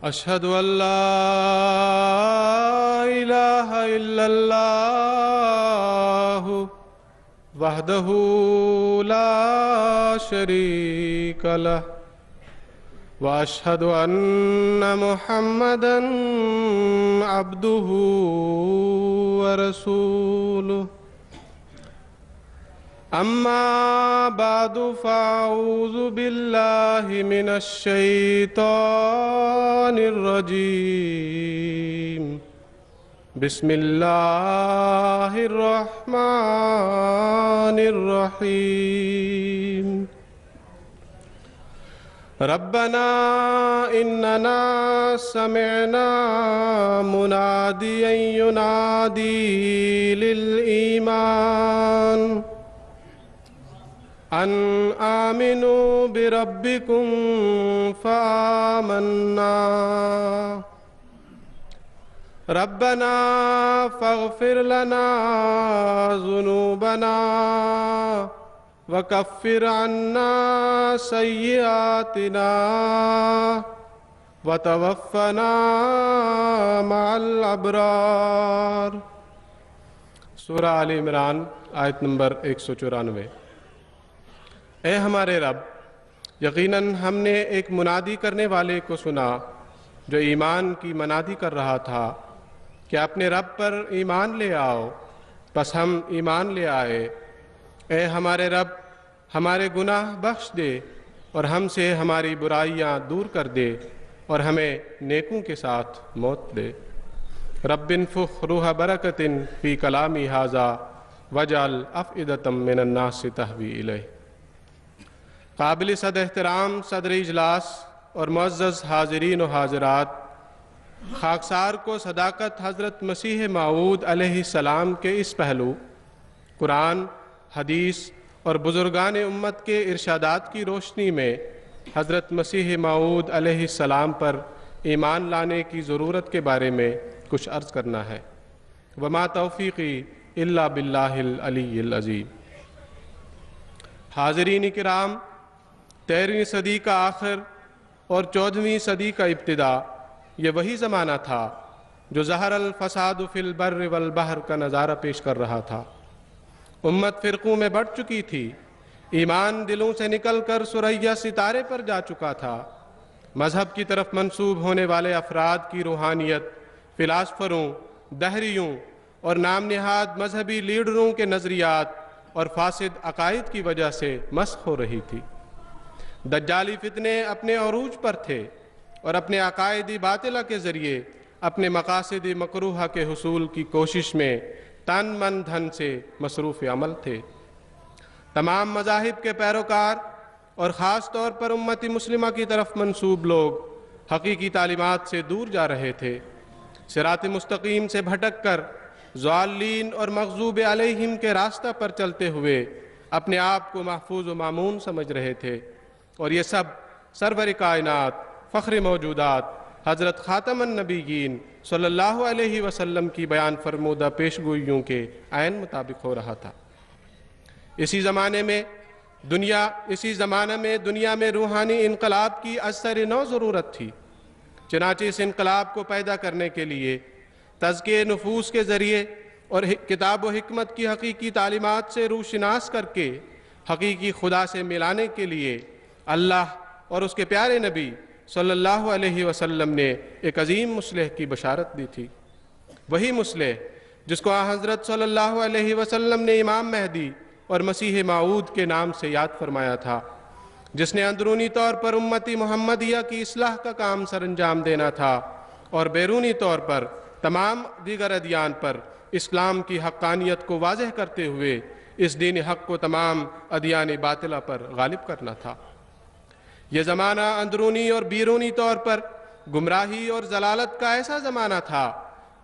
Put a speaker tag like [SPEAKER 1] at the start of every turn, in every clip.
[SPEAKER 1] أشهد أن لا إله إلا الله وحده لا شريك له وأشهد أن محمدًا عبده ورسوله أما بعد فأعوذ بالله من الشيطان الرجيم بسم الله الرحمن الرحيم ربنا إننا سمعنا مناديا ينادي للإيمان أن آمنوا بربكم فآمنا ربنا فاغفر لنا ذنوبنا وكفر عنا سيئاتنا وتوفنا مع الأبرار۔ سورہ آل عمران آیت نمبر 194۔ اے ہمارے رب، یقیناً ہم نے ایک منادی کرنے والے کو سنا جو ایمان کی منادی کر رہا تھا کہ اپنے رب پر ایمان لے آؤ، پس ہم ایمان لے آئے۔ اے ہمارے رب، ہمارے گناہ بخش دے اور ہم سے ہماری برائیاں دور کر دے اور ہمیں نیکوں کے ساتھ موت دے۔ رب انفخ روح برکت فی کلامی ھذا وجعل افئدۃ من الناس تہوی الیہ۔ قابل صد احترام صدر اجلاس اور معزز حاضرین و حاضرات، خاکسار کو صداقت حضرت مسیح موعود علیہ السلام کے اس پہلو قرآن، حدیث اور بزرگان امت کے ارشادات کی روشنی میں حضرت مسیح موعود علیہ السلام پر ایمان لانے کی ضرورت کے بارے میں کچھ عرض کرنا ہے۔ وما توفیقی الا باللہ العلی العظیم۔ حاضرین کرام، 13ویں صدی کا آخر اور 14ویں صدی کا ابتدا یہ وہی زمانہ تھا جو ظہر الفساد فی البر والبحر کا نظارہ پیش کر رہا تھا۔ امت فرقوں میں بٹ چکی تھی، ایمان دلوں سے نکل کر ثریا ستارے پر جا چکا تھا۔ مذہب کی طرف منسوب ہونے والے افراد کی روحانیت فلاسفروں، دہریوں اور نام نہاد مذہبی لیڈروں کے نظریات اور فاسد عقائد کی وجہ سے مسخ ہو رہی تھی۔ دجالی فتنے اپنے عروج پر تھے اور اپنے عقائدی باطلہ کے ذریعے اپنے مقاصد مکروہہ کے حصول کی کوشش میں تن من دھن سے مصروف عمل تھے۔ تمام مذاہب کے پیروکار اور خاص طور پر امتی مسلمہ کی طرف منسوب لوگ حقیقی تعلیمات سے دور جا رہے تھے، صراط مستقیم سے بھٹک کر ضالین اور مغضوب علیہم کے راستہ پر چلتے ہوئے اپنے آپ کو محفوظ و مامون سمجھ رہے تھے، اور یہ سب سرور کائنات فخر موجودات حضرت خاتم النبیین صلی اللہ علیہ وسلم کی بیان فرمودہ پیشگوئیوں کے عین مطابق ہو رہا تھا۔ اسی زمانے میں دنیا میں روحانی انقلاب کی ازسر نو ضرورت تھی۔ چنانچہ اس انقلاب کو پیدا کرنے کے لیے تزکیہ نفوس کے ذریعے اور کتاب و حکمت کی حقیقی تعلیمات سے روشناس کر کے حقیقی خدا سے ملانے کے لیے اللہ اور اس کے پیارے نبی صلی اللہ علیہ وسلم نے ایک عظیم مصلح کی بشارت دی تھی۔ وہی مصلح جس کو حضرت صلی اللہ علیہ وسلم نے امام مہدی اور مسیح موعود کے نام سے یاد فرمایا تھا، جس نے اندرونی طور پر امتی محمدیہ کی اصلاح کا کام سر انجام دینا تھا اور بیرونی طور پر تمام دیگر ادیان پر اسلام کی حقانیت کو واضح کرتے ہوئے اس دین حق کو تمام ادیان باطلہ پر غالب کرنا تھا۔ یہ زمانہ اندرونی اور بیرونی طور پر گمراہی اور ضلالت کا ایسا زمانہ تھا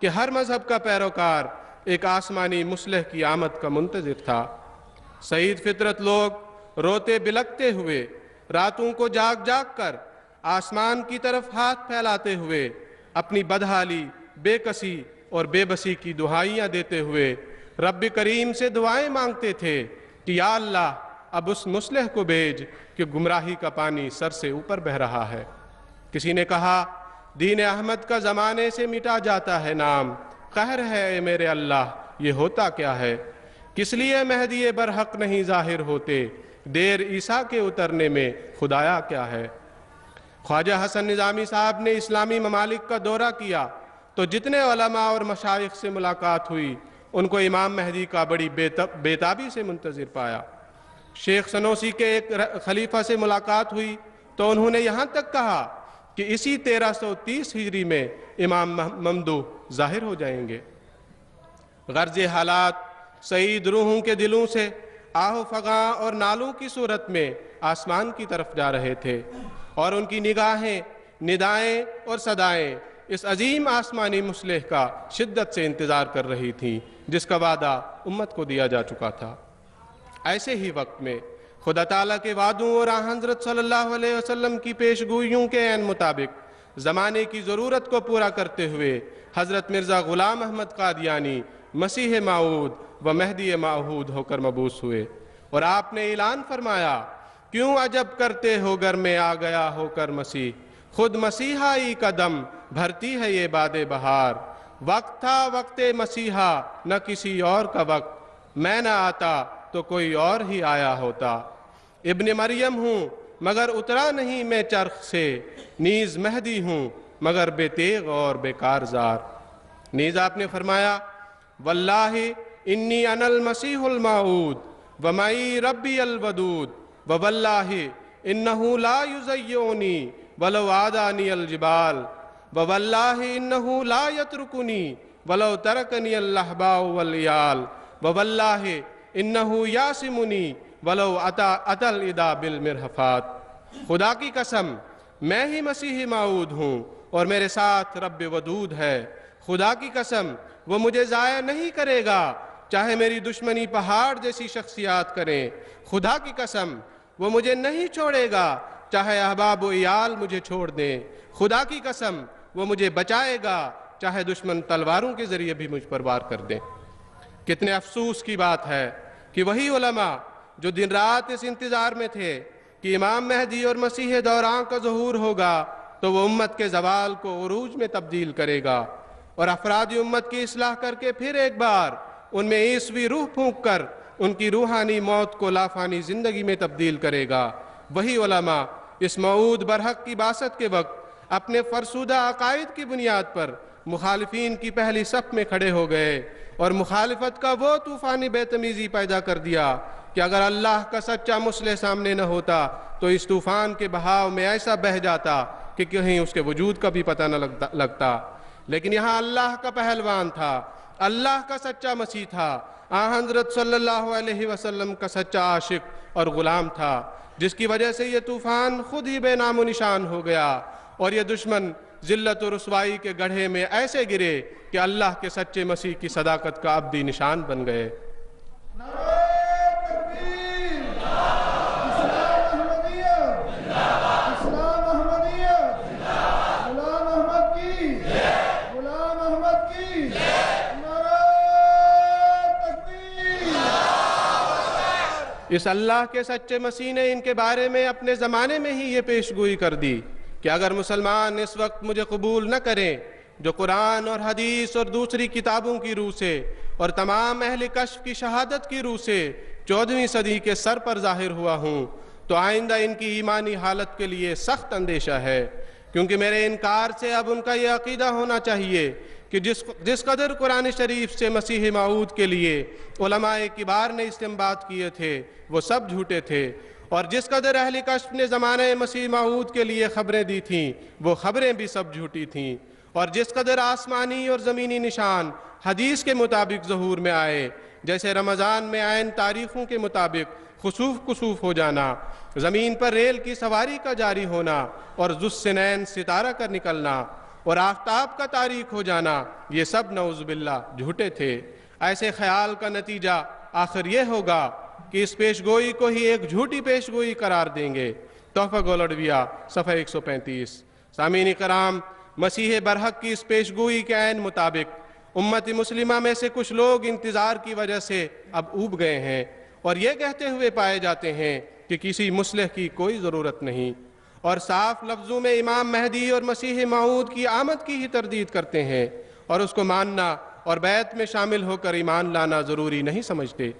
[SPEAKER 1] کہ ہر مذہب کا پیروکار ایک آسمانی مصلح کی آمد کا منتظر تھا۔ سعید فطرت لوگ روتے بلکتے ہوئے، راتوں کو جاگ جاگ کر آسمان کی طرف ہاتھ پھیلاتے ہوئے اپنی بدحالی، بے کسی اور بے بسی کی دعائیاں دیتے ہوئے رب کریم سے دعائیں مانگتے تھے کہ یا اللہ اب اس مصلح کو بھیج کہ گمراہی کا پانی سر سے اوپر بہہ رہا ہے۔ کسی نے کہا دین احمد کا زمانے سے مٹا جاتا ہے نام، قہر ہے اے میرے اللہ یہ ہوتا کیا ہے؟ کس لیے مہدی برحق نہیں ظاہر ہوتے، دیر عیسیٰ کے اترنے میں خدایا کیا ہے؟ خواجہ حسن نظامی صاحب نے اسلامی ممالک کا دورہ کیا تو جتنے علماء اور مشائخ سے ملاقات ہوئی ان کو امام مہدی کا بڑی بےتابی سے منتظر پایا۔ شیخ سنوسی کے ایک خلیفہ سے ملاقات ہوئی تو انہوں نے یہاں تک کہا کہ اسی 1330 ہجری میں امام ممدوح ظاہر ہو جائیں گے۔ غرض حالات سعید روحوں کے دلوں سے آہ و فغاں اور نالوں کی صورت میں آسمان کی طرف جا رہے تھے، اور ان کی نگاہیں، ندائیں اور صدائیں اس عظیم آسمانی مصلح کا شدت سے انتظار کر رہی تھیں جس کا وعدہ امت کو دیا جا چکا تھا۔ ایسے ہی وقت میں خدا تعالیٰ کے وعدوں اور حضرت صلی اللہ علیہ وسلم کی پیشگوئیوں کے عین مطابق زمانے کی ضرورت کو پورا کرتے ہوئے حضرت مرزا غلام احمد قادیانی مسیح موعود و مہدی موعود ہو کر مبعوث ہوئے، اور آپ نے اعلان فرمایا، کیوں عجب کرتے ہو گر میں آ گیا ہو کر مسیح، خود مسیحائی کا دم بھرتی ہے یہ باد بہار، وقت تھا وقت مسیحا نہ کسی اور کا وقت، میں نہ آتا تو کوئی اور ہی آیا ہوتا، ابن مریم ہوں مگر اترا نہیں میں چرخ سے، نیز مہدی ہوں مگر بے تیغ اور بے کارزار۔ نیز آپ نے فرمایا، واللہ انی انا المسیح الموعود ومعی ربی الودود وواللہ انہ لا یضیعنی ولو عادانی الجبال وواللہ انہ لا یترکنی ولو ترکنی الاحباء والعیال وواللہ انہ یاسمنی ولو اتی العدا بالمرحفات۔ خدا کی قسم میں ہی مسیح موعود ہوں اور میرے ساتھ رب ودود ہے، خدا کی قسم وہ مجھے ضائع نہیں کرے گا چاہے میری دشمنی پہاڑ جیسی شخصیات کریں، خدا کی قسم وہ مجھے نہیں چھوڑے گا چاہے احباب و عیال مجھے چھوڑ دیں، خدا کی قسم وہ مجھے بچائے گا چاہے دشمن تلواروں کے ذریعے بھی مجھ پر وار کر دیں۔ کتنے افسوس کی بات ہے کہ وہی علماء جو دن رات اس انتظار میں تھے کہ امام مہدی اور مسیح دوراں کا ظہور ہوگا تو وہ امت کے زوال کو عروج میں تبدیل کرے گا اور افراد امت کی اصلاح کر کے پھر ایک بار ان میں عیسوی روح پھونک کر ان کی روحانی موت کو لافانی زندگی میں تبدیل کرے گا۔ وہی علماء اس موعود برحق کی بعثت کے وقت اپنے فرسودہ عقائد کی بنیاد پر مخالفین کی پہلی صف میں کھڑے ہو گئے اور مخالفت کا وہ طوفانی بے تمیزی پیدا کر دیا کہ اگر اللہ کا سچا مصلح سامنے نہ ہوتا تو اس طوفان کے بہاؤ میں ایسا بہہ جاتا کہ کہیں اس کے وجود کا بھی پتہ نہ لگتا۔ لیکن یہاں اللہ کا پہلوان تھا، اللہ کا سچا مسیح تھا، حضرت صلی اللہ علیہ وسلم کا سچا عاشق اور غلام تھا، جس کی وجہ سے یہ طوفان خود ہی بے نام و نشان ہو گیا اور یہ دشمن ذلت و رسوائی کے گڑھے میں ایسے گرے کہ اللہ کے سچے مسیح کی صداقت کا ابدی نشان بن گئے۔ اس اللہ کے سچے مسیح نے ان کے بارے میں اپنے زمانے میں ہی یہ پیشگوئی کر دی کہ اگر مسلمان اس وقت مجھے قبول نہ کریں جو قرآن اور حدیث اور دوسری کتابوں کی روح سے اور تمام اہل کشف کی شہادت کی روح سے 14ویں صدی کے سر پر ظاہر ہوا ہوں، تو آئندہ ان کی ایمانی حالت کے لیے سخت اندیشہ ہے، کیونکہ میرے انکار سے اب ان کا یہ عقیدہ ہونا چاہیے کہ جس قدر قرآن شریف سے مسیح موعود کے لیے علماء کبار نے استنباط کیے تھے وہ سب جھوٹے تھے، اور جس قدر اہل کشف نے زمانہ مسیح موعود کے لیے خبریں دی تھیں وہ خبریں بھی سب جھوٹی تھیں، اور جس قدر آسمانی اور زمینی نشان حدیث کے مطابق ظہور میں آئے، جیسے رمضان میں عین تاریخوں کے مطابق خسوف کسوف ہو جانا، زمین پر ریل کی سواری کا جاری ہونا اور ذو السنین ستارہ کا نکلنا اور آفتاب کا تاریک ہو جانا، یہ سب نعوذ باللہ جھوٹے تھے۔ ایسے خیال کا نتیجہ آخر یہ ہوگا کہ اس پیشگوئی کو ہی ایک جھوٹی پیشگوئی قرار دیں گے۔ تحفہ گولڈویہ صفحہ 135۔ سامعین کرام، مسیح برحق کی اس پیشگوئی کے عین مطابق امت مسلمہ میں سے کچھ لوگ انتظار کی وجہ سے اب اوب گئے ہیں اور یہ کہتے ہوئے پائے جاتے ہیں کہ کسی مصلح کی کوئی ضرورت نہیں، اور صاف لفظوں میں امام مہدی اور مسیح موعود کی آمد کی ہی تردید کرتے ہیں اور اس کو ماننا اور بیعت میں شامل ہو کر ایمان لانا ضروری نہیں سمجھتے۔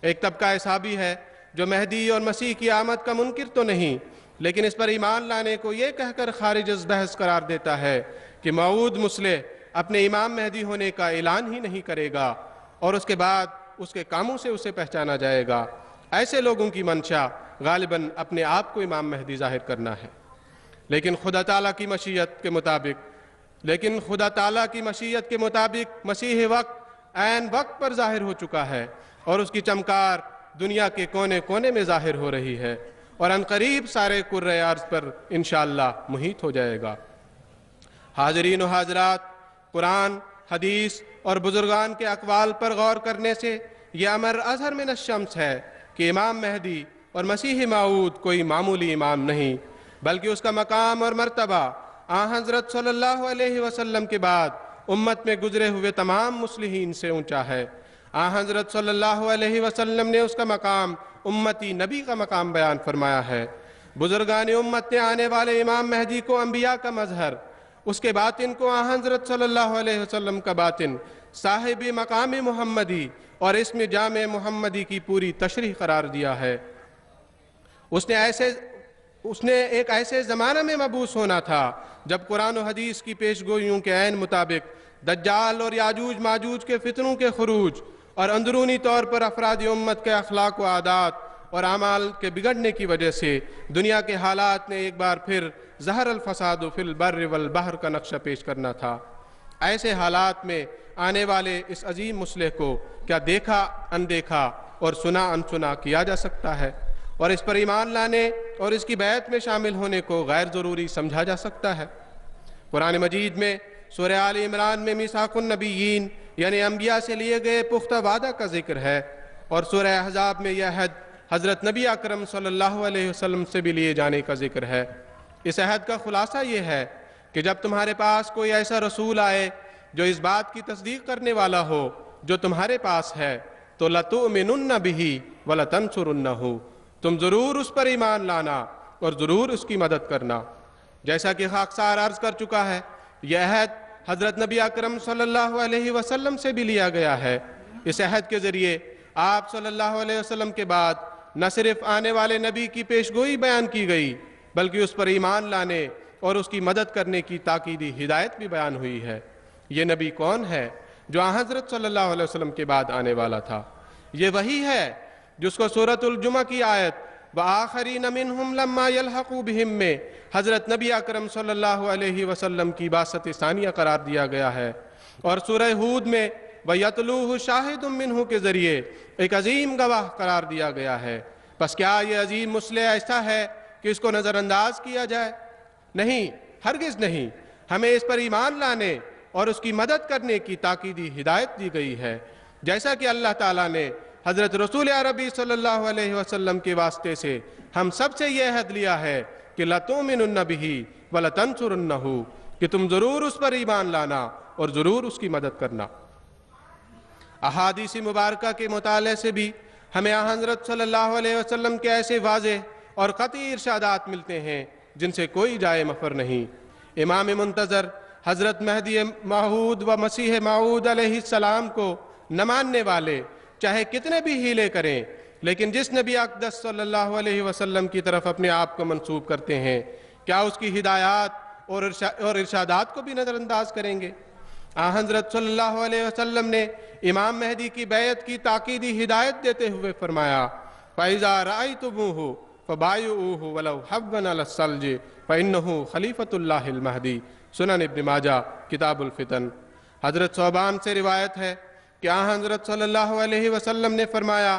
[SPEAKER 1] ایک طبقہ ایسا بھی ہے جو مہدی اور مسیح کی آمد کا منکر تو نہیں، لیکن اس پر ایمان لانے کو یہ کہہ کر خارج از بحث قرار دیتا ہے کہ موعود مصلح اپنے امام مہدی ہونے کا اعلان ہی نہیں کرے گا اور اس کے بعد اس کے کاموں سے اسے پہچانا جائے گا۔ ایسے لوگوں کی منشا غالباً اپنے آپ کو امام مہدی ظاہر کرنا ہے، لیکن خدا تعالیٰ کی مشیت کے مطابق مسیح وقت عین وقت پر ظاہر ہو چکا ہے اور اس کی چمکار دنیا کے کونے کونے میں ظاہر ہو رہی ہے اور عنقریب سارے کرۂ ارض پر انشاءاللہ محیط ہو جائے گا۔ حاضرین و حاضرات، قرآن، حدیث اور بزرگان کے اقوال پر غور کرنے سے یہ امر اظہر من الشمس ہے کہ امام مہدی اور مسیح موعود کوئی معمولی امام نہیں، بلکہ اس کا مقام اور مرتبہ حضرت صلی اللہ علیہ وسلم کے بعد امت میں گزرے ہوئے تمام مصلحین سے اونچا ہے۔ حضرت صلی اللہ علیہ وسلم نے اس کا مقام امتی نبی کا مقام بیان فرمایا ہے۔ بزرگان امت نے آنے والے امام مہدی کو انبیاء کا مظہر، اس کے باطن کو حضرت صلی اللہ علیہ وسلم کا باطن، صاحب مقام محمدی اور اسم جامع محمدی کی پوری تشریح قرار دیا ہے۔ اس نے ایک ایسے زمانہ میں مبعوث ہونا تھا جب قرآن و حدیث کی پیشگوئیوں کے عین مطابق دجال اور یاجوج ماجوج کے فتنوں کے خروج اور اندرونی طور پر افراد امت کے اخلاق و عادات اور اعمال کے بگڑنے کی وجہ سے دنیا کے حالات نے ایک بار پھر ظہر الفساد فی البر والبحر کا نقشہ پیش کرنا تھا۔ ایسے حالات میں آنے والے اس عظیم مصلح کو کیا دیکھا اندیکھا اور سنا انسنا کیا جا سکتا ہے، اور اس پر ایمان لانے اور اس کی بیعت میں شامل ہونے کو غیر ضروری سمجھا جا سکتا ہے؟ قرآن مجید میں سورہ آل عمران میں میثاق النبیین یعنی انبیاء سے لیے گئے پختہ وعدہ کا ذکر ہے، اور سورہ احزاب میں یہ عہد حضرت نبی اکرم صلی اللہ علیہ وسلم سے بھی لیے جانے کا ذکر ہے۔ اس عہد کا خلاصہ یہ ہے کہ جب تمہارے پاس کوئی ایسا رسول آئے جو اس بات کی تصدیق کرنے والا ہو جو تمہارے پاس ہے تو لَتُؤْمِنُنَّ بِهِ وَلَتَنْصُرُنَّهُ، تم ضرور اس پر ایمان لانا اور ضرور اس کی مدد کرنا۔ جیسا کہ خاکسار عرض کر چکا ہے، یہ عہد حضرت نبی اکرم صلی اللہ علیہ وسلم سے بھی لیا گیا ہے۔ اس عہد کے ذریعے آپ صلی اللہ علیہ وسلم کے بعد نہ صرف آنے والے نبی کی پیشگوئی بیان کی گئی بلکہ اس پر ایمان لانے اور اس کی مدد کرنے کی تاکیدی ہدایت بھی بیان ہوئی ہے۔ یہ نبی کون ہے جو حضرت صلی اللہ علیہ وسلم کے بعد آنے والا تھا؟ یہ وہی ہے جس کو سورۃ الجمعہ کی آیت وَآخَرِينَ مِنْهُمْ لَمَّا يَلْحَقُوا بِهِمْ میں حضرت نبی اکرم صلی اللہ علیہ وسلم کی بعثت ثانیہ قرار دیا گیا ہے، اور سورہ ہود میں وَيَتْلُوهُ شَاهِدٌ مِّنْهُ کے ذریعے ایک عظیم گواہ قرار دیا گیا ہے۔ پس کیا یہ عظیم مصلح ایسا ہے کہ اس کو نظر انداز کیا جائے؟ نہیں، ہرگز نہیں۔ ہمیں اس پر ایمان لانے اور اس کی مدد کرنے کی تاکیدی ہدایت دی گئی ہے، جیسا کہ اللہ تعالیٰ نے حضرت رسول عربی صلی اللہ علیہ وسلم کے واسطے سے ہم سب سے یہ عہد لیا ہے کہ لَتُؤْمِنُنَّ بِهِ وَلَتَنْصُرُنَّهُ، کہ تم ضرور اس پر ایمان لانا اور ضرور اس کی مدد کرنا۔ احادیث مبارکہ کے مطالعے سے بھی ہمیں حضرت صلی اللہ علیہ وسلم کے ایسے واضح اور قطعی ارشادات ملتے ہیں جن سے کوئی جائے مفر نہیں۔ امام منتظر حضرت مہدی موعود و مسیح موعود علیہ السلام کو نہ ماننے والے چاہے کتنے بھی ہیلے کریں، لیکن جس نبی اقدس صلی اللہ علیہ وسلم کی طرف اپنے آپ کو منسوب کرتے ہیں، کیا اس کی ہدایات اور ارشادات کو بھی نظر انداز کریں گے؟ حضرت صلی اللہ علیہ وسلم نے امام مہدی کی بیعت کی تاکیدی ہدایت دیتے ہوئے فرمایا فَإِذَا رَأَيْتُمُوهُ فَبَايِعُوهُ وَلَوْ حَبًّا عَلَى الثَّلْجِ فَإِنَّهُ خَلِيفَةُ اللَّهِ الْمَهْدِي، سنن ابن ماجہ کتاب الفتن۔ حضرت ثوبان سے روایت ہے کہ حضرت صلی اللہ علیہ وسلم نے فرمایا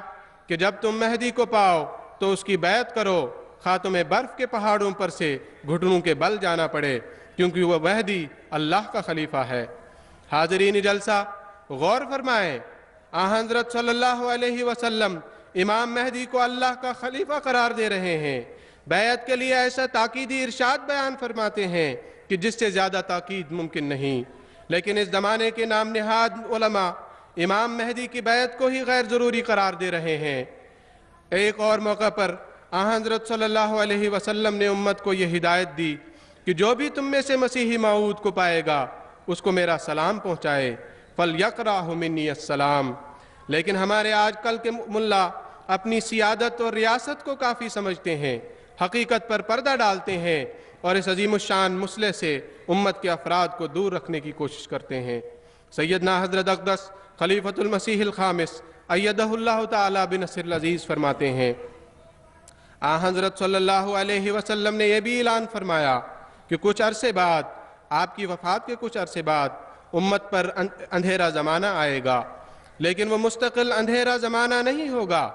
[SPEAKER 1] کہ جب تم مہدی کو پاؤ تو اس کی بیعت کرو، خواہ تمہیں برف کے پہاڑوں پر سے گھٹنوں کے بل جانا پڑے، کیونکہ وہ مہدی اللہ کا خلیفہ ہے۔ حاضرین جلسہ، غور فرمائیں، حضرت صلی اللہ علیہ وسلم امام مہدی کو اللہ کا خلیفہ قرار دے رہے ہیں، بیعت کے لیے ایسا تاکیدی ارشاد بیان فرماتے ہیں کہ جس سے زیادہ تاکید ممکن نہیں، لیکن اس زمانے کے نام نہاد علماء امام مہدی کی بیعت کو ہی غیر ضروری قرار دے رہے ہیں۔ ایک اور موقع پر حضرت صلی اللہ علیہ وسلم نے امت کو یہ ہدایت دی کہ جو بھی تم میں سے مسیح موعود کو پائے گا اس کو میرا سلام پہنچائے، فَلْيَقْرَأْهُ مِنِّي السلام۔ لیکن ہمارے آج کل کے ملا اپنی سیادت اور ریاست کو کافی سمجھتے ہیں، حقیقت پر پردہ ڈالتے ہیں اور اس عظیم الشان مسئلے سے امت کے افراد کو دور رکھنے کی کوشش کرتے ہیں۔ سیدنا حضرت اقدس خلیفۃ المسیح الخامس ایدہ اللہ تعالی بنصر العزیز فرماتے ہیں، حضرت صلی اللہ علیہ وسلم نے یہ بھی اعلان فرمایا کہ کچھ عرصے بعد، آپ کی وفات کے کچھ عرصے بعد امت پر اندھیرا زمانہ آئے گا، لیکن وہ مستقل اندھیرا زمانہ نہیں ہوگا،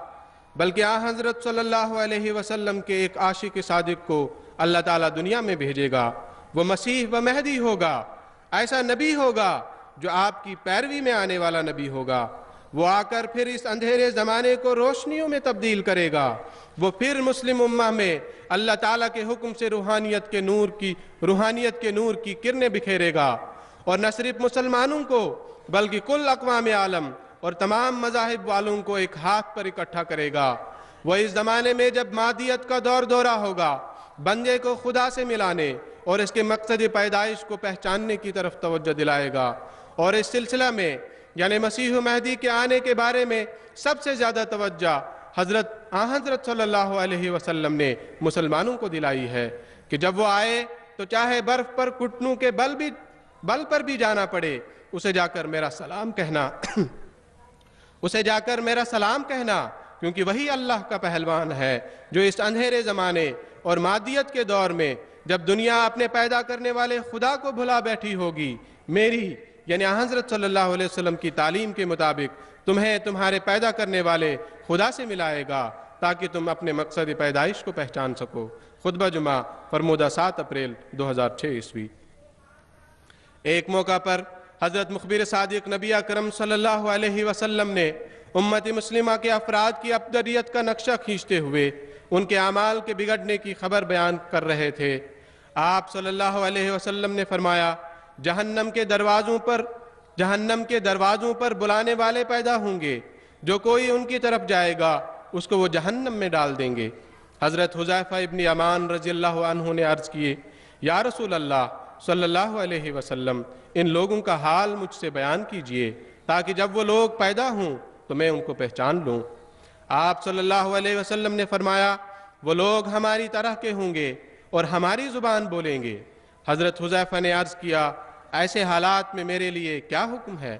[SPEAKER 1] بلکہ حضرت صلی اللہ علیہ وسلم کے ایک عاشق صادق کو اللہ تعالیٰ دنیا میں بھیجے گا۔ وہ مسیح و مہدی ہوگا، ایسا نبی ہوگا جو آپ کی پیروی میں آنے والا نبی ہوگا۔ وہ آ کر پھر اس اندھیرے زمانے کو روشنیوں میں تبدیل کرے گا۔ وہ پھر مسلم امہ میں اللہ تعالیٰ کے حکم سے روحانیت کے نور کی کرنیں بکھیرے گا، اور نہ صرف مسلمانوں کو بلکہ کل اقوام عالم اور تمام مذاہب والوں کو ایک ہاتھ پر اکٹھا کرے گا۔ وہ اس زمانے میں جب مادیت کا دور دورہ ہوگا، بندے کو خدا سے ملانے اور اس کے مقصد پیدائش کو پہچاننے کی طرف توجہ دلائے گا، اور اس سلسلہ میں یعنی مسیح مہدی کے آنے کے بارے میں سب سے زیادہ توجہ حضرت صلی اللہ علیہ وسلم نے مسلمانوں کو دلائی ہے کہ جب وہ آئے تو چاہے برف پر گھٹنوں کے بل پر بھی جانا پڑے، اسے جا کر میرا سلام کہنا، کیونکہ وہی اللہ کا پہلوان ہے جو اس اندھیرے زمانے اور مادیت کے دور میں جب دنیا اپنے پیدا کرنے والے خدا کو بھلا بیٹھی ہوگی، میری یعنی حضرت صلی اللہ علیہ وسلم کی تعلیم کے مطابق تمہیں تمہارے پیدا کرنے والے خدا سے ملائے گا تاکہ تم اپنے مقصد پیدائش کو پہچان سکو۔ خطبہ جمعہ فرمودہ 7 اپریل 2006 عیسوی۔ ایک موقع پر حضرت مخبر صادق نبی اکرم صلی اللہ علیہ وسلم نے امت مسلمہ کے افراد کی ابتدیت کا نقشہ کھینچتے ہوئے ان کے اعمال کے بگڑنے کی خبر بیان کر رہے تھے۔ آپ صلی اللہ علیہ وسلم نے فرمایا، جہنم کے دروازوں پر بلانے والے پیدا ہوں گے، جو کوئی ان کی طرف جائے گا اس کو وہ جہنم میں ڈال دیں گے۔ حضرت حذیفہ ابن یمان رضی اللہ عنہ نے عرض کیے، یا رسول اللہ صلی اللہ علیہ وسلم، ان لوگوں کا حال مجھ سے بیان کیجئے تاکہ جب وہ لوگ پیدا ہوں تو میں ان کو پہچان لوں۔ آپ صلی اللہ علیہ وسلم نے فرمایا، وہ لوگ ہماری طرح کے ہوں گے اور ہماری زبان بولیں گے۔ حضرت حذیفہ نے عرض کیا، ایسے حالات میں میرے لیے کیا حکم ہے؟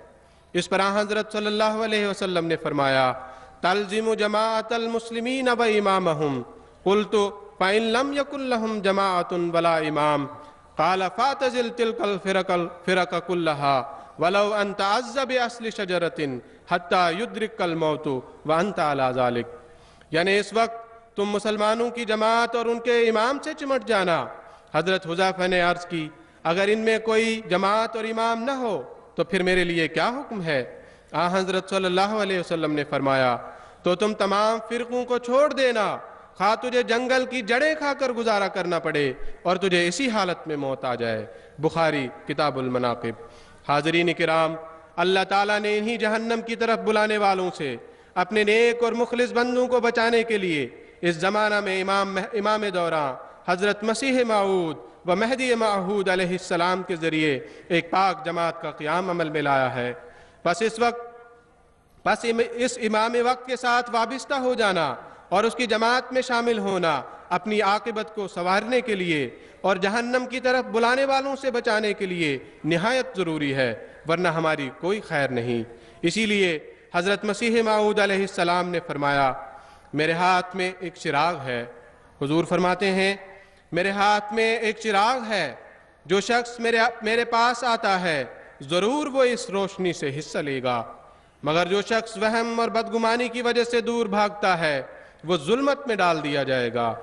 [SPEAKER 1] اس پر حضرت صلی اللہ علیہ وسلم نے فرمایا، تلزم جماعت المسلمین و امامہم۔ قلت فإن لم يكن لهم جماعة ولا امام قال فاعتزل تلك الفرق كلها ولو ان تعز بأصل شجرة حتى يدرك الموت وانت على ذلك۔ یعنی اس وقت تم مسلمانوں کی جماعت اور ان کے امام سے چمٹ جانا۔ حضرت حذیفہ نے عرض کی، اگر ان میں کوئی جماعت اور امام نہ ہو تو پھر میرے لیے کیا حکم ہے؟ حضرت صلی اللہ علیہ وسلم نے فرمایا، تو تم تمام فرقوں کو چھوڑ دینا، خواہ تجھے جنگل کی جڑیں کھا کر گزارا کرنا پڑے اور تجھے اسی حالت میں موت آ جائے۔ بخاری کتاب المناقب۔ حاضرین کرام، اللہ تعالیٰ نے انہی جہنم کی طرف بلانے والوں سے اپنے نیک اور مخلص بندوں کو بچانے کے لیے اس زمانہ میں امام دوران حضرت مسیح موعود و مہدی موعود علیہ السلام کے ذریعے ایک پاک جماعت کا قیام عمل میں لایا ہے۔ پس اس امام وقت کے ساتھ وابستہ ہو جانا اور اس کی جماعت میں شامل ہونا اپنی عاقبت کو سنوارنے کے لیے اور جہنم کی طرف بلانے والوں سے بچانے کے لیے نہایت ضروری ہے، ورنہ ہماری کوئی خیر نہیں۔ اسی لیے حضرت مسیح موعود علیہ السلام نے فرمایا، میرے ہاتھ میں ایک چراغ ہے۔ حضور فرماتے ہیں، میرے ہاتھ میں ایک چراغ ہے، جو شخص میرے پاس آتا ہے ضرور وہ اس روشنی سے حصہ لے گا، مگر جو شخص وہم اور بدگمانی کی وجہ سے دور بھاگتا ہے وہ ظلمت میں ڈال دیا جائے گا۔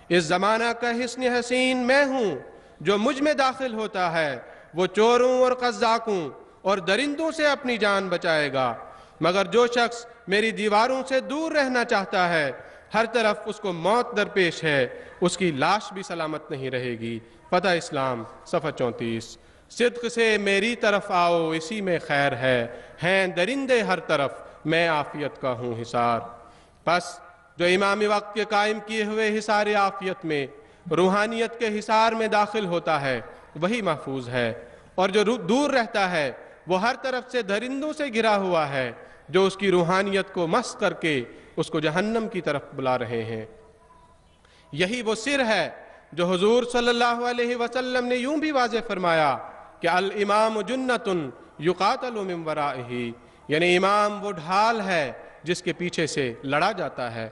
[SPEAKER 1] اس زمانہ کا حسن حسین میں ہوں، جو مجھ میں داخل ہوتا ہے وہ چوروں اور قذاقوں اور درندوں سے اپنی جان بچائے گا، مگر جو شخص میری دیواروں سے دور رہنا چاہتا ہے ہر طرف اس کو موت درپیش ہے، اس کی لاش بھی سلامت نہیں رہے گی۔ فتح اسلام صفحہ 34۔ صدق سے میری طرف آؤ اسی میں خیر ہے، ہیں درندے ہر طرف میں عافیت کا ہوں حصار۔ پس جو امام وقت کے قائم کیے ہوئے حصار عافیت میں، روحانیت کے حصار میں داخل ہوتا ہے، وہی محفوظ ہے، اور جو دور رہتا ہے وہ ہر طرف سے درندوں سے گھرا ہوا ہے جو اس کی روحانیت کو مس کر کے اس کو جہنم کی طرف بلا رہے ہیں۔ یہی وہ سر ہے جو حضور صلی اللہ علیہ وسلم نے یوں بھی واضح فرمایا کہ الامام جنۃ یقاتل من ورائہ، یعنی امام وہ ڈھال ہے جس کے پیچھے سے لڑا جاتا ہے۔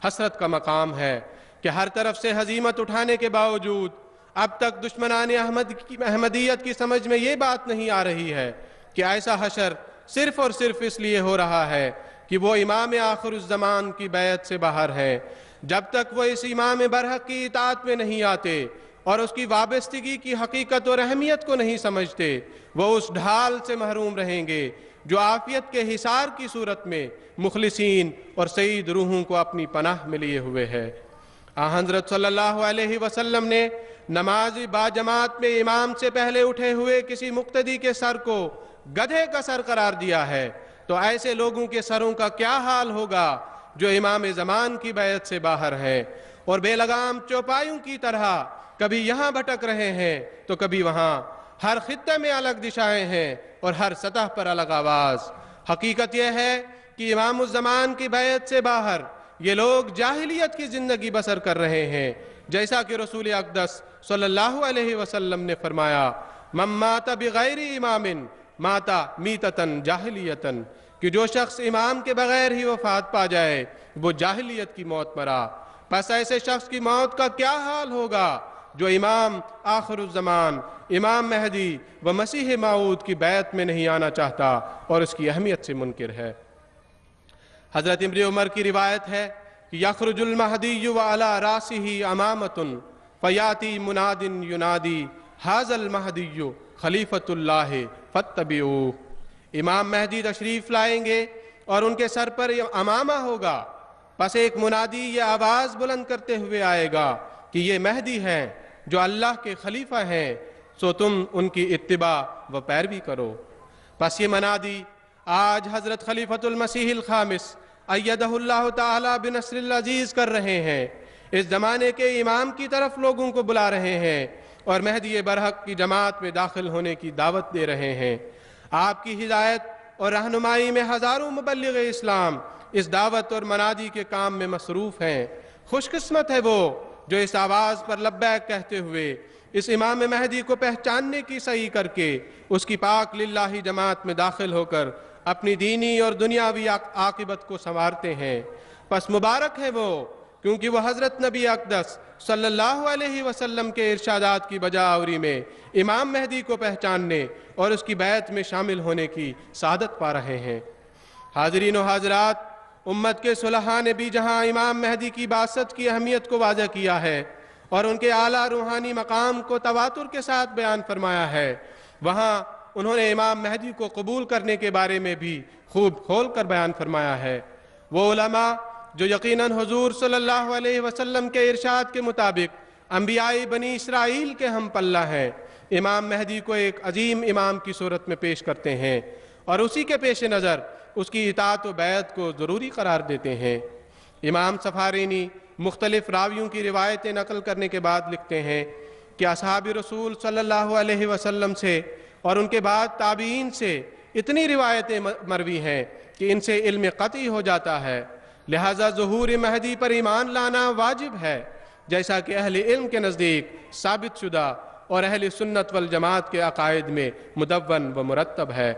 [SPEAKER 1] حسرت کا مقام ہے کہ ہر طرف سے ہزیمت اٹھانے کے باوجود اب تک دشمنان احمدیت کی سمجھ میں یہ بات نہیں آ رہی ہے کہ ایسا حشر صرف اور صرف اس لیے ہو رہا ہے کہ وہ امام آخر الزمان کی بیعت سے باہر ہیں۔ جب تک وہ اس امام برحق کی اطاعت میں نہیں آتے اور اس کی وابستگی کی حقیقت اور اہمیت کو نہیں سمجھتے، وہ اس ڈھال سے محروم رہیں گے جو عافیت کے حصار کی صورت میں مخلصین اور سعید روحوں کو اپنی پناہ میں لیے ہوئے ہے۔ حضرت صلی اللہ علیہ وسلم نے نماز باجماعت میں امام سے پہلے اٹھے ہوئے کسی مقتدی کے سر کو گدھے کا سر قرار دیا ہے، تو ایسے لوگوں کے سروں کا کیا حال ہوگا جو امام زمان کی بیعت سے باہر ہیں اور بے لگام چوپایوں کی طرح کبھی یہاں بھٹک رہے ہیں تو کبھی وہاں، ہر خطے میں الگ دشائیں ہیں اور ہر سطح پر الگ آواز۔ حقیقت یہ ہے کہ امام الزمان کی بیعت سے باہر یہ لوگ جاہلیت کی زندگی بسر کر رہے ہیں، جیسا کہ رسول اقدس صلی اللہ علیہ وسلم نے فرمایا من مات بغیر امام مات میتتن جاہلیتن، کہ جو شخص امام کے بغیر ہی وفات پا جائے وہ جاہلیت کی موت مرا۔ پس ایسے شخص کی موت کا کیا حال ہوگا جو امام آخر الزمان، امام مہدی و مسیح موعود کی بیعت میں نہیں آنا چاہتا اور اس کی اہمیت سے منکر ہے۔ حضرت ابن عمر کی روایت ہے کہ یخرج المہدی وعلی راسہ امامۃ فیاتی مناد ینادی ھذا المہدی خلیفۃ اللہ فاتبعوہ، امام مہدی تشریف لائیں گے اور ان کے سر پر امامہ ہوگا، پس ایک منادی یہ آواز بلند کرتے ہوئے آئے گا کہ یہ مہدی ہیں جو اللہ کے خلیفہ ہیں، سو تم ان کی اتباع و پیروی کرو۔ پس یہ منادی آج حضرت خلیفۃ المسیح الخامس ایدہ اللہ تعالی بنصر العزیز کر رہے ہیں، اس زمانے کے امام کی طرف لوگوں کو بلا رہے ہیں اور مہدی برحق کی جماعت میں داخل ہونے کی دعوت دے رہے ہیں۔ آپ کی ہدایت اور رہنمائی میں ہزاروں مبلغ اسلام اس دعوت اور منادی کے کام میں مصروف ہیں۔ خوش قسمت ہے وہ جو اس آواز پر لبیک کہتے ہوئے اس امام مہدی کو پہچاننے کی سعی کر کے اس کی پاک للہ جماعت میں داخل ہو کر اپنی دینی اور دنیاوی عاقبت کو سنوارتے ہیں۔ پس مبارک ہے وہ، کیونکہ وہ حضرت نبی اقدس صلی اللہ علیہ وسلم کے ارشادات کی بجا آوری میں امام مہدی کو پہچاننے اور اس کی بیعت میں شامل ہونے کی سعادت پا رہے ہیں۔ حاضرین و حاضرات، امت کے صلحاء نے بھی جہاں امام مہدی کی بعثت کی اہمیت کو واضح کیا ہے اور ان کے اعلیٰ روحانی مقام کو تواتر کے ساتھ بیان فرمایا ہے، وہاں انہوں نے امام مہدی کو قبول کرنے کے بارے میں بھی خوب کھول کر بیان فرمایا ہے۔ وہ علماء جو یقیناً حضور صلی اللہ علیہ وسلم کے ارشاد کے مطابق انبیاء بنی اسرائیل کے ہم پلہ ہیں، امام مہدی کو ایک عظیم امام کی صورت میں پیش کرتے ہیں اور اسی کے پیش نظر اس کی اطاعت و بیعت کو ضروری قرار دیتے ہیں۔ امام سفارینی مختلف راویوں کی روایتیں نقل کرنے کے بعد لکھتے ہیں کہ اصحاب رسول صلی اللہ علیہ وسلم سے اور ان کے بعد تابعین سے اتنی روایتیں مروی ہیں کہ ان سے علم قطعی ہو جاتا ہے، لہذا ظہور مہدی پر ایمان لانا واجب ہے، جیسا کہ اہل علم کے نزدیک ثابت شدہ اور اہل سنت والجماعت کے عقائد میں مدون و مرتب ہے۔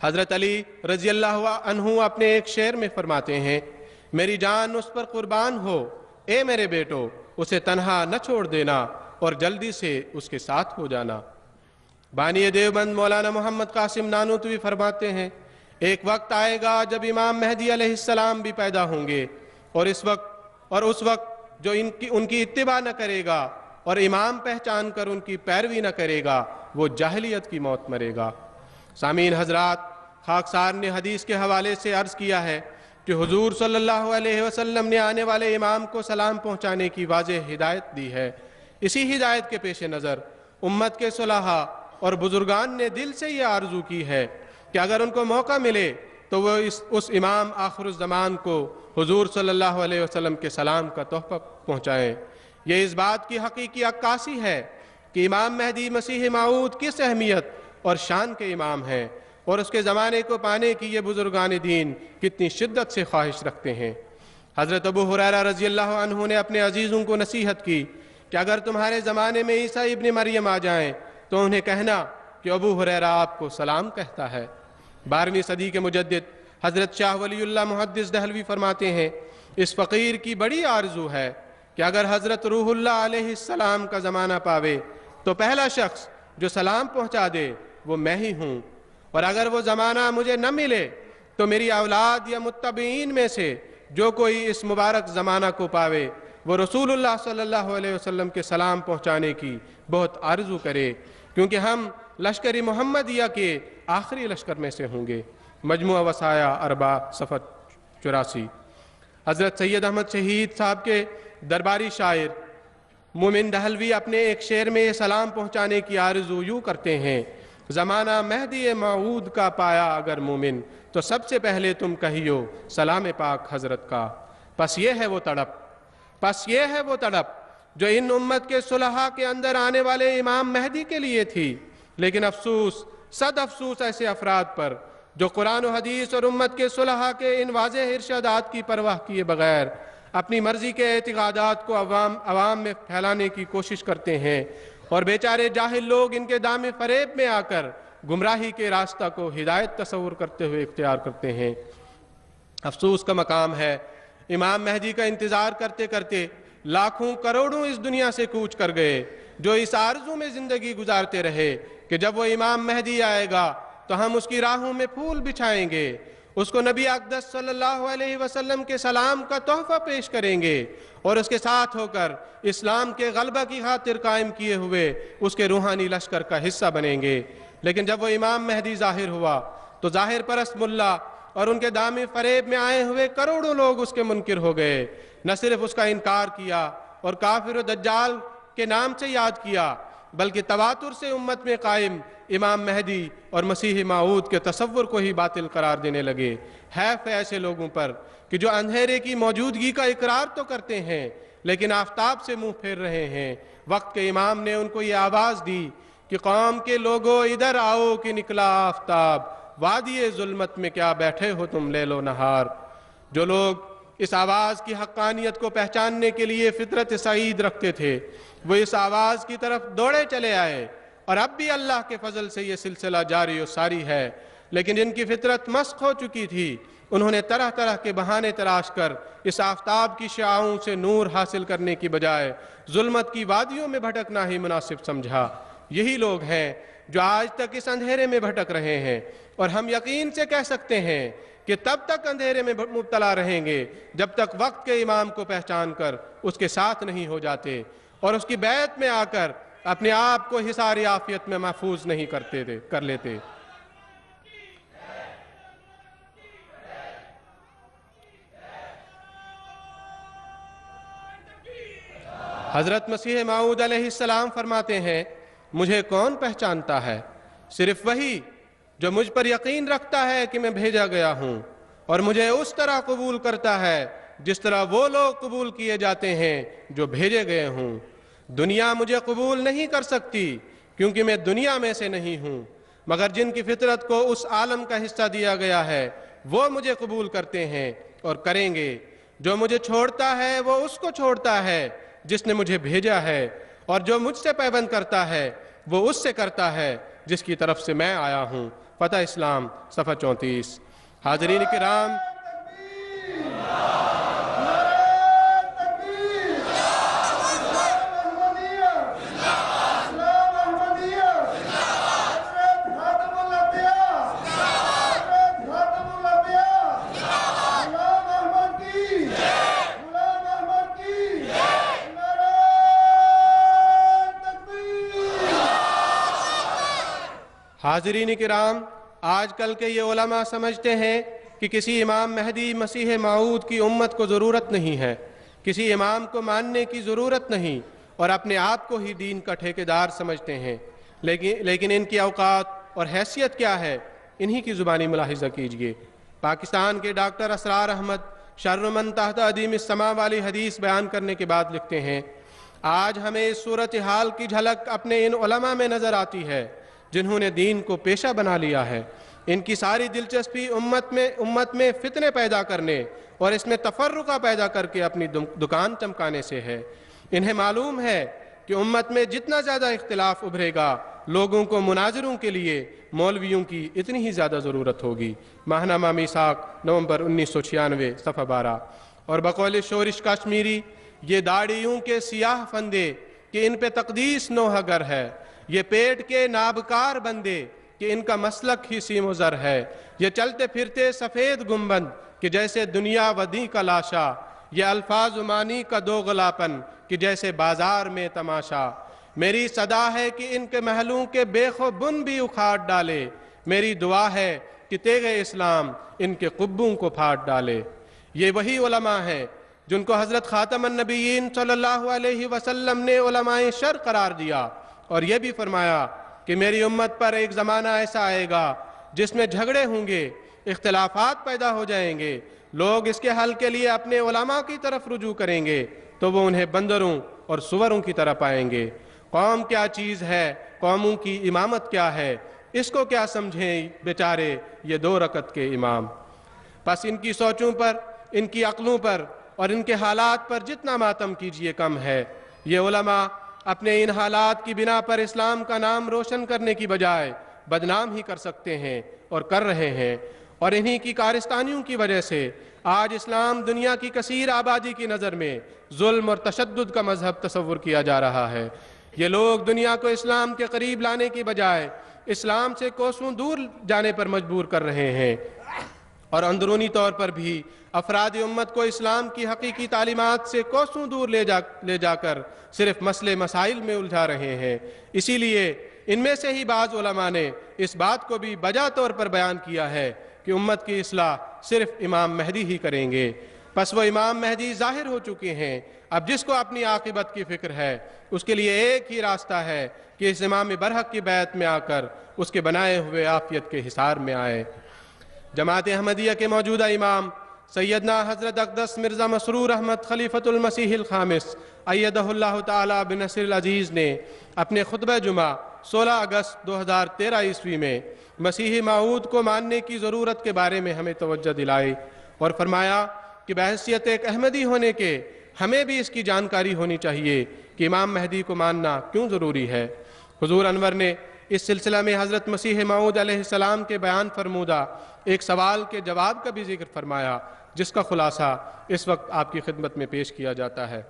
[SPEAKER 1] حضرت علی رضی اللہ عنہ اپنے ایک شعر میں فرماتے ہیں، میری جان اس پر قربان ہو، اے میرے بیٹو اسے تنہا نہ چھوڑ دینا اور جلدی سے اس کے ساتھ ہو جانا۔ بانی دیوبند مولانا محمد قاسم نانوتوی فرماتے ہیں، ایک وقت آئے گا جب امام مہدی علیہ السلام بھی پیدا ہوں گے اور اس وقت جو ان کی اتباع نہ کرے گا اور امام پہچان کر ان کی پیروی نہ کرے گا وہ جاہلیت کی موت مرے گا۔ سامعین حضرات، خاکسار نے حدیث کے حوالے سے عرض کیا ہے کہ حضور صلی اللہ علیہ وسلم نے آنے والے امام کو سلام پہنچانے کی واضح ہدایت دی ہے۔ اسی ہدایت کے پیش نظر امت کے صلحاء اور بزرگان نے دل سے یہ آرزو کی ہے کہ اگر ان کو موقع ملے تو وہ اس امام آخر الزمان کو حضور صلی اللہ علیہ وسلم کے سلام کا تحفہ پہنچائیں۔ یہ اس بات کی حقیقی عکاسی ہے کہ امام مہدی مسیح موعود کس اہمیت اور شان کے امام ہیں، اور اس کے زمانے کو پانے کی یہ بزرگان دین کتنی شدت سے خواہش رکھتے ہیں۔ حضرت ابو ہریرہ رضی اللہ عنہ نے اپنے عزیزوں کو نصیحت کی کہ اگر تمہارے زمانے میں عیسیٰ ابن مریم آ جائیں تو انہیں کہنا کہ ابو ہریرہ آپ کو سلام کہتا ہے۔ 12ویں صدی کے مجدد حضرت شاہ ولی اللہ محدث دہلوی فرماتے ہیں، اس فقیر کی بڑی آرزو ہے کہ اگر حضرت روح اللہ علیہ السلام کا زمانہ پاوے تو پہلا شخص جو سلام پہنچا دے وہ میں ہی ہوں، اور اگر وہ زمانہ مجھے نہ ملے تو میری اولاد یا متبعین میں سے جو کوئی اس مبارک زمانہ کو پاوے وہ رسول اللہ صلی اللہ علیہ وسلم کے سلام پہنچانے کی بہت آرزو کرے، کیونکہ ہم لشکر محمدیہ کے آخری لشکر میں سے ہوں گے۔ مجموعہ وصایا اربع صفحہ 84۔ حضرت سید احمد شہید صاحب کے درباری شاعر مومن دہلوی اپنے ایک شعر میں یہ سلام پہنچانے کی آرزو یوں کرتے ہیں، زمانہ مہدی موعود کا پایا اگر مومن تو سب سے پہلے تم کہیو سلام پاک حضرت کا۔ پس یہ ہے وہ تڑپ جو ان امت کے صلحاء کے اندر آنے والے امام مہدی کے لیے تھی، لیکن افسوس صد افسوس ایسے افراد پر جو قرآن و حدیث اور امت کے صلحاء کے ان واضح ارشادات کی پرواہ کیے بغیر اپنی مرضی کے اعتقادات کو عوام میں پھیلانے کی کوشش کرتے ہیں، اور بیچارے جاہل لوگ ان کے دام فریب میں آ کر گمراہی کے راستہ کو ہدایت تصور کرتے ہوئے اختیار کرتے ہیں۔ افسوس کا مقام ہے امام مہدی کا انتظار کرتے کرتے لاکھوں کروڑوں اس دنیا سے کوچ کر گئے، جو اس آرزو میں زندگی گزارتے رہے کہ جب وہ امام مہدی آئے گا تو ہم اس کی راہوں میں پھول بچھائیں گے، اس کو نبی اقدس صلی اللہ علیہ وسلم کے سلام کا تحفہ پیش کریں گے، اور اس کے ساتھ ہو کر اسلام کے غلبہ کی خاطر قائم کیے ہوئے اس کے روحانی لشکر کا حصہ بنیں گے۔ لیکن جب وہ امام مہدی ظاہر ہوا تو ظاہر پرست ملا اور ان کے دامی فریب میں آئے ہوئے کروڑوں لوگ اس کے منکر ہو گئے، نہ صرف اس کا انکار کیا اور کافر و دجال کے نام سے یاد کیا، بلکہ تواتر سے امت میں قائم امام مہدی اور مسیح موعود کے تصور کو ہی باطل قرار دینے لگے۔ حیف ہے ایسے لوگوں پر کہ جو اندھیرے کی موجودگی کا اقرار تو کرتے ہیں لیکن آفتاب سے منہ پھیر رہے ہیں۔ وقت کے امام نے ان کو یہ آواز دی کہ قوم کے لوگوں ادھر آؤ کہ نکلا آفتاب، وادی ظلمت میں کیا بیٹھے ہو تم لیل و نہار۔ جو لوگ اس آواز کی حقانیت کو پہچاننے کے لیے فطرت سعید رکھتے تھے وہ اس آواز کی طرف دوڑے چلے آئے، اور اب بھی اللہ کے فضل سے یہ سلسلہ جاری و ساری ہے۔ لیکن جن کی فطرت مسخ ہو چکی تھی انہوں نے طرح طرح کے بہانے تلاش کر اس آفتاب کی شعاعوں سے نور حاصل کرنے کی بجائے ظلمت کی وادیوں میں بھٹکنا ہی مناسب سمجھا۔ یہی لوگ ہیں جو آج تک اس اندھیرے میں بھٹک رہے ہیں، اور ہم یقین سے کہہ سکتے ہیں کہ تب تک اندھیرے میں مبتلا رہیں گے جب تک وقت کے امام کو پہچان کر اس کے ساتھ نہیں ہو جاتے اور اس کی بیعت میں آ کر اپنے آپ کو حصار عافیت میں محفوظ نہیں کر لیتے۔ حضرت مسیح موعود علیہ السلام فرماتے ہیں، مجھے کون پہچانتا ہے؟ صرف وہی جو مجھ پر یقین رکھتا ہے کہ میں بھیجا گیا ہوں، اور مجھے اس طرح قبول کرتا ہے جس طرح وہ لوگ قبول کیے جاتے ہیں جو بھیجے گئے ہوں۔ دنیا مجھے قبول نہیں کر سکتی کیونکہ میں دنیا میں سے نہیں ہوں، مگر جن کی فطرت کو اس عالم کا حصہ دیا گیا ہے وہ مجھے قبول کرتے ہیں اور کریں گے۔ جو مجھے چھوڑتا ہے وہ اس کو چھوڑتا ہے جس نے مجھے بھیجا ہے، اور جو مجھ سے پیوند کرتا ہے وہ اس سے کرتا ہے جس کی طرف سے میں آیا ہوں۔ فتح اسلام صفحہ 34۔ حاضرین کرام، حاضرین کرام، آج کل کے یہ علماء سمجھتے ہیں کہ کسی امام مہدی مسیح موعود کی امت کو ضرورت نہیں ہے، کسی امام کو ماننے کی ضرورت نہیں، اور اپنے آپ کو ہی دین کا ٹھیکیدار سمجھتے ہیں۔ لیکن ان کی اوقات اور حیثیت کیا ہے، انہی کی زبانی ملاحظہ کیجئے۔ پاکستان کے ڈاکٹر اسرار احمد شر من تحت ادیم السما والی حدیث بیان کرنے کے بعد لکھتے ہیں، آج ہمیں اس صورتحال کی جھلک اپنے ان علماء میں نظر آتی ہے جنہوں نے دین کو پیشہ بنا لیا ہے۔ ان کی ساری دلچسپی امت میں فتنے پیدا کرنے اور اس میں تفرقہ پیدا کر کے اپنی دکان چمکانے سے ہے۔ انہیں معلوم ہے کہ امت میں جتنا زیادہ اختلاف ابھرے گا، لوگوں کو مناظروں کے لیے مولویوں کی اتنی ہی زیادہ ضرورت ہوگی۔ ماہنامہ میثاق نومبر 1996 صفحہ 12۔ اور بقول شورش کشمیری، یہ داڑھیوں کے سیاہ فندے کہ ان پہ تقدیس نوحہ گر ہے، یہ پیٹ کے نابکار بندے کہ ان کا مسلک ہی سیم و زر ہے، یہ چلتے پھرتے سفید گنبد کہ جیسے دنیا ودی کا لاشا، یہ الفاظ مانی کا دوغلاپن کہ جیسے بازار میں تماشا۔ میری صدا ہے کہ ان کے محلوں کے بیخ و بن بھی اکھاڑ ڈالے، میری دعا ہے کہ تیغ اسلام ان کے قبوں کو پھاڑ ڈالے۔ یہ وہی علماء ہیں جن کو حضرت خاتم النبیین صلی اللہ علیہ وسلم نے علماء شر قرار دیا، اور یہ بھی فرمایا کہ میری امت پر ایک زمانہ ایسا آئے گا جس میں جھگڑے ہوں گے، اختلافات پیدا ہو جائیں گے، لوگ اس کے حل کے لیے اپنے علماء کی طرف رجوع کریں گے تو وہ انہیں بندروں اور سوروں کی طرح پائیں گے۔ قوم کیا چیز ہے، قوموں کی امامت کیا ہے، اس کو کیا سمجھیں بیچارے یہ 2 رکعت کے امام۔ پس ان کی سوچوں پر، ان کی عقلوں پر اور ان کے حالات پر جتنا ماتم کیجئے کم ہے۔ یہ علماء اپنے ان حالات کی بنا پر اسلام کا نام روشن کرنے کی بجائے بدنام ہی کر سکتے ہیں اور کر رہے ہیں، اور انہی کی کارستانیوں کی وجہ سے آج اسلام دنیا کی کثیر آبادی کی نظر میں ظلم اور تشدد کا مذہب تصور کیا جا رہا ہے۔ یہ لوگ دنیا کو اسلام کے قریب لانے کی بجائے اسلام سے کوسوں دور جانے پر مجبور کر رہے ہیں، اور اندرونی طور پر بھی افراد امت کو اسلام کی حقیقی تعلیمات سے کوسوں دور لے جا کر صرف مسئلے مسائل میں الجھا رہے ہیں۔ اسی لیے ان میں سے ہی بعض علماء نے اس بات کو بھی بجا طور پر بیان کیا ہے کہ امت کی اصلاح صرف امام مہدی ہی کریں گے۔ پس وہ امام مہدی ظاہر ہو چکے ہیں، اب جس کو اپنی عاقبت کی فکر ہے اس کے لیے ایک ہی راستہ ہے کہ اس امام برحق کی بیعت میں آ کر اس کے بنائے ہوئے عافیت کے حصار میں آئے۔ جماعت احمدیہ کے موجودہ امام سیدنا حضرت اقدس مرزا مسرور احمد خلیفۃ المسیح الخامس ایدہ اللہ تعالی بنصر العزیز نے اپنے خطبہ جمعہ 16 اگست 2013 عیسوی میں مسیح موعود کو ماننے کی ضرورت کے بارے میں ہمیں توجہ دلائی، اور فرمایا کہ بحیثیت ایک احمدی ہونے کے ہمیں بھی اس کی جانکاری ہونی چاہیے کہ امام مہدی کو ماننا کیوں ضروری ہے۔ حضور انور نے اس سلسلہ میں حضرت مسیح موعود علیہ السلام کے بیان فرمودہ ایک سوال کے جواب کا بھی ذکر فرمایا، جس کا خلاصہ اس وقت آپ کی خدمت میں پیش کیا جاتا ہے۔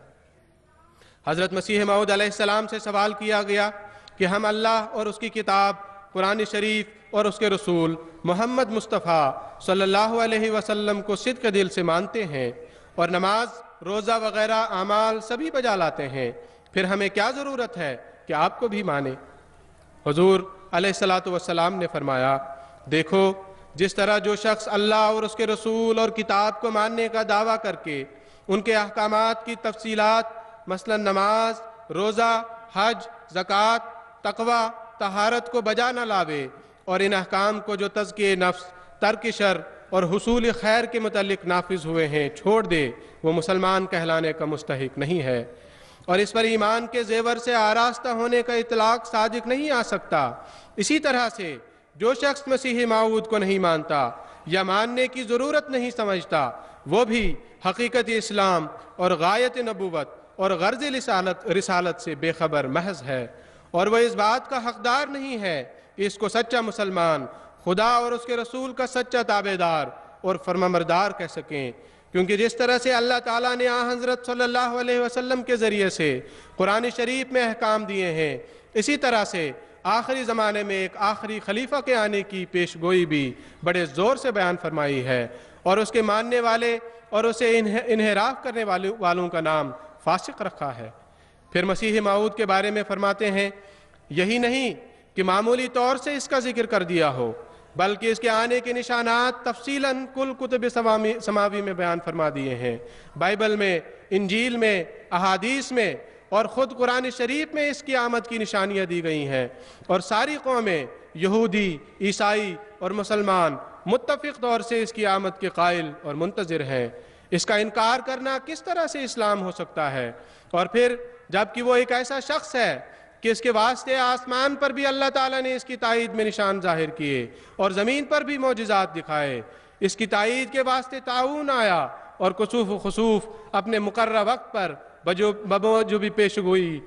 [SPEAKER 1] حضرت مسیح موعود علیہ السلام سے سوال کیا گیا کہ ہم اللہ اور اس کی کتاب قرآن شریف اور اس کے رسول محمد مصطفیٰ صلی اللہ علیہ وسلم کو صدق دل سے مانتے ہیں اور نماز، روزہ وغیرہ اعمال سبھی بجا لاتے ہیں، پھر ہمیں کیا ضرورت ہے کہ آپ کو بھی مانیں؟ حضور علیہ الصلوۃ والسلام نے فرمایا، دیکھو جس طرح جو شخص اللہ اور اس کے رسول اور کتاب کو ماننے کا دعویٰ کر کے ان کے احکامات کی تفصیلات مثلا نماز، روزہ، حج، زکوٰۃ، تقوی، طہارت کو بجا نہ لاوے اور ان احکام کو جو تزکیہ نفس، ترک شر اور حصول خیر کے متعلق نافذ ہوئے ہیں چھوڑ دے، وہ مسلمان کہلانے کا مستحق نہیں ہے، اور اس پر ایمان کے زیور سے آراستہ ہونے کا اطلاق صادق نہیں آ سکتا۔ اسی طرح سے جو شخص مسیح موعود کو نہیں مانتا یا ماننے کی ضرورت نہیں سمجھتا، وہ بھی حقیقت اسلام اور غایت نبوت اور غرض رسالت سے بے خبر محض ہے، اور وہ اس بات کا حقدار نہیں ہے کہ اس کو سچا مسلمان، خدا اور اس کے رسول کا سچا تابعدار اور فرمانبردار کہہ سکیں، کیونکہ جس طرح سے اللہ تعالیٰ نے حضرت صلی اللہ علیہ وسلم کے ذریعے سے قرآن شریف میں احکام دیے ہیں، اسی طرح سے آخری زمانے میں ایک آخری خلیفہ کے آنے کی پیش گوئی بھی بڑے زور سے بیان فرمائی ہے، اور اس کے ماننے والے اور اسے انحراف کرنے والوں کا نام فاسق رکھا ہے۔ پھر مسیح موعود کے بارے میں فرماتے ہیں، یہی نہیں کہ معمولی طور سے اس کا ذکر کر دیا ہو، بلکہ اس کے آنے کے نشانات تفصیلاً کل کتب سماوی میں بیان فرما دیے ہیں، بائبل میں، انجیل میں، احادیث میں اور خود قرآن شریف میں اس کی آمد کی نشانیاں دی گئی ہیں، اور ساری قومیں، یہودی، عیسائی اور مسلمان متفق طور سے اس کی آمد کے قائل اور منتظر ہیں۔ اس کا انکار کرنا کس طرح سے اسلام ہو سکتا ہے؟ اور پھر جبکہ وہ ایک ایسا شخص ہے کہ اس کے واسطے آسمان پر بھی اللہ تعالیٰ نے اس کی تائید میں نشان ظاہر کیے اور زمین پر بھی معجزات دکھائے، اس کی تائید کے واسطے طاعون آیا اور کسوف و خسوف اپنے مقررہ وقت پر بموجب پیشگوئی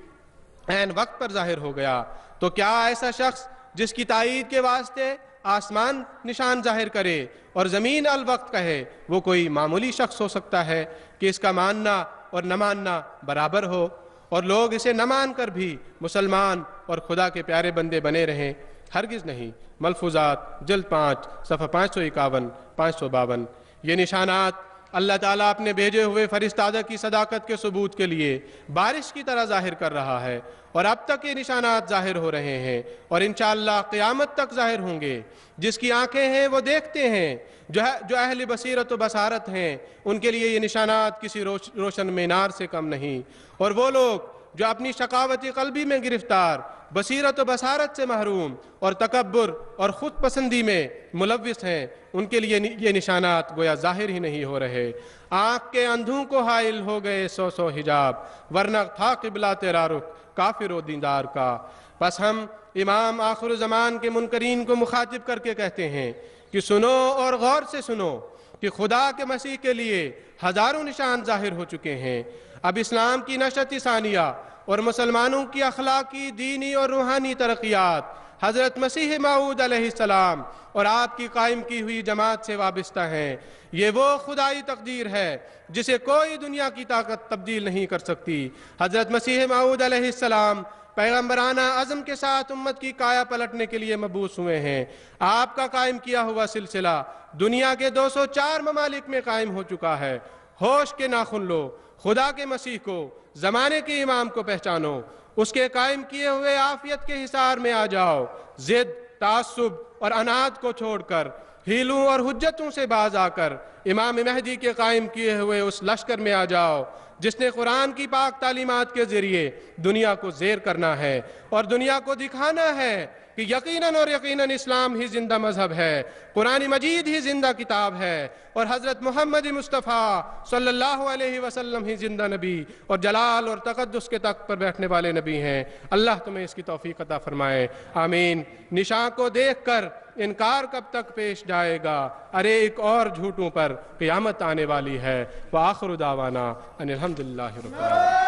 [SPEAKER 1] عین وقت پر ظاہر ہو گیا، تو کیا ایسا شخص جس کی تائید کے واسطے آسمان نشان ظاہر کرے اور زمین الوقت کہے، وہ کوئی معمولی شخص ہو سکتا ہے کہ اس کا ماننا اور نہ ماننا برابر ہو اور لوگ اسے نہ مان کر بھی مسلمان اور خدا کے پیارے بندے بنے رہیں؟ ہرگز نہیں۔ ملفوظات جلد 5 صفحہ 551 552۔ یہ نشانات اللہ تعالیٰ اپنے بھیجے ہوئے فرستادہ کی صداقت کے ثبوت کے لیے بارش کی طرح ظاہر کر رہا ہے، اور اب تک یہ نشانات ظاہر ہو رہے ہیں اور انشاءاللہ قیامت تک ظاہر ہوں گے۔ جس کی آنکھیں ہیں وہ دیکھتے ہیں، جو اہل بصیرت و بصارت ہیں ان کے لیے یہ نشانات کسی روشن مینار سے کم نہیں، اور وہ لوگ جو اپنی شقاوت قلبی میں گرفتار، بصیرت و بصارت سے محروم اور تکبر اور خود پسندی میں ملوث ہیں، ان کے لیے یہ نشانات گویا ظاہر ہی نہیں ہو رہے۔ آنکھ کے اندھوں کو حائل ہو گئے 100 حجاب، ورنہ تھا قبلہ تیرا رخ کافر و دیندار کا۔ بس ہم امام آخر زمان کے منکرین کو مخاطب کر کے کہتے ہیں کہ سنو اور غور سے سنو کہ خدا کے مسیح کے لیے ہزاروں نشان ظاہر ہو چکے ہیں۔ اب اسلام کی نشأت ثانیہ اور مسلمانوں کی اخلاقی، دینی اور روحانی ترقیات حضرت مسیح موعود علیہ السلام اور آپ کی قائم کی ہوئی جماعت سے وابستہ ہیں۔ یہ وہ خدائی تقدیر ہے جسے کوئی دنیا کی طاقت تبدیل نہیں کر سکتی۔ حضرت مسیح موعود علیہ السلام پیغمبرانہ عزم کے ساتھ امت کی کایا پلٹنے کے لیے مبعوث ہوئے ہیں۔ آپ کا قائم کیا ہوا سلسلہ دنیا کے 204 ممالک میں قائم ہو چکا ہے۔ ہوش کے ناخن لو، خدا کے مسیح کو، زمانے کے امام کو پہچانو، اس کے قائم کیے ہوئے عافیت کے حصار میں آ جاؤ، ضد، تعصب اور اناد کو چھوڑ کر ہیلوں اور حجتوں سے باز آ کر امام مہدی کے قائم کیے ہوئے اس لشکر میں آ جاؤ جس نے قرآن کی پاک تعلیمات کے ذریعے دنیا کو زیر کرنا ہے اور دنیا کو دکھانا ہے کہ یقیناً اور یقیناً اسلام ہی زندہ مذہب ہے، قرآن مجید ہی زندہ کتاب ہے، اور حضرت محمد مصطفیٰ صلی اللہ علیہ وسلم ہی زندہ نبی اور جلال اور تقدس کے تخت پر بیٹھنے والے نبی ہیں۔ اللہ تمہیں اس کی توفیق عطا فرمائے، آمین۔ نشان کو دیکھ کر انکار کب تک پیش جائے گا؟ ارے ایک اور جھوٹوں پر قیامت آنے والی ہے۔ وآخر دعوانا ان الحمدللہ رب العالمین۔